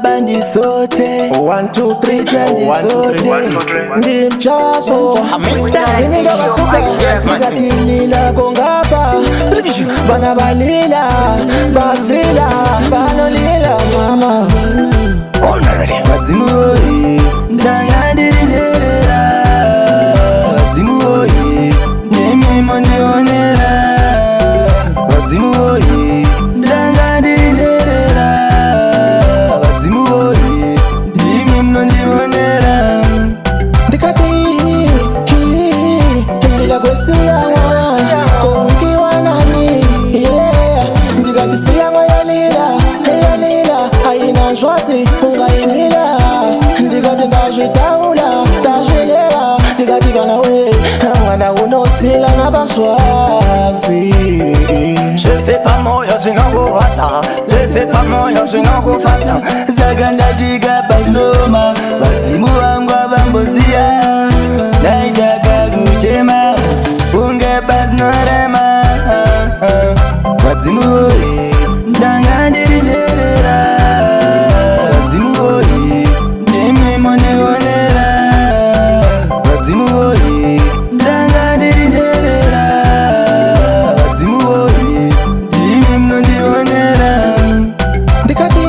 Bandi sote 1 2 3 trendi sote ndi mchaso imidoka suka Nikatilila kongapa Bana balila Batila Banolila mama Bazimu oyi Ndangandiri nerera Bazimu oyi Nemi mondi onera Bazimu oyi Ndangandiri nerera Bazimu oyi Nemi mondi onera Ndikati Mbila kwesi yama Kowiki wanani Ndikati siyama yalila Yalila Aina njwati Unga imila Ndikati ndajitaula Ndajelewa Ndikati kanawe Mwana unotila na baswazi Je sais pas moyo sinogurata Je sais pas moyo sinogufata Zaganda diga baloma Bazimu wangu abambozia Naitaka kuchema Unge baznorema Bazimu oyi Ndangandiri nerera Bazimu oyi Nemi mondi onera Bazimu oyi Ndangandiri nerera Bazimu oyi Nemi mondi onera Ndikati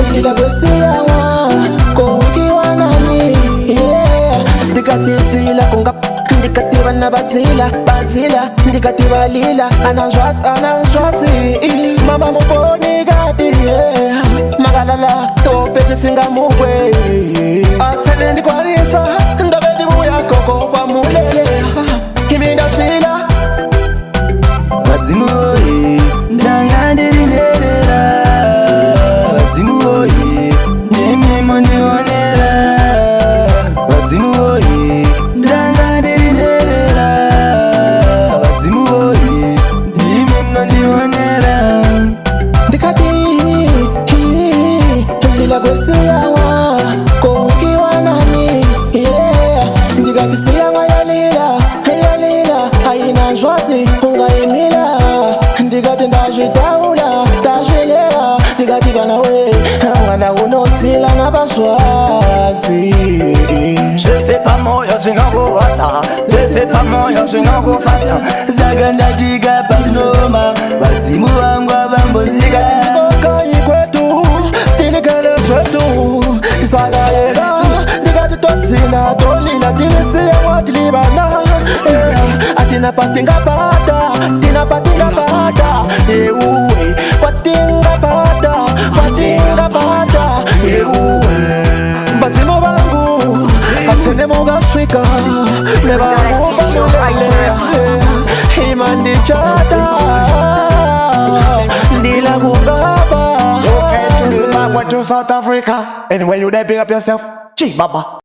Mbila kwesi yama Kowiki wanani Ndikati tila kongapa Ndikati bana batila Ndikati balila Ananjwati Mama muponi gati Magalala Topete singa mugwe Atele ndikwanisa Ndabedi buya koko kwa mulele Himinda sila Bazimu oyi Ndangandiri nerera Bazimu oyi Nemi mondi onera Bazimu oyi Ndangandiri nerera Bazimu oyi Nemi mondi onera Ndikati Mbila kwesi yama Kowiki wanani Ndikati siyama yalila Yalila Aina njwati Unga imila Ndikati ndajitaula Ndajelewa Ndikati kanawe Mwana unotila na baswazi Je sais pas moyo sinogurata Je sais pas moyo sinogufata Zaganda diga baloma Bazimu wangu abambozika Kokanyi kwetu Tilikele swetu Isagaela Ndikati totsila Tolila tilisiya mwatilibana Atina patinga pata Tina patinga pata Uwe Patinga pata Patinga pata Uwe Bazimu bangu Atene moga swika Neba mumba mulele Imandi chata Nila kugaba Okay to Zimbabwe to South Africa Anyway you there big up yourself G Baba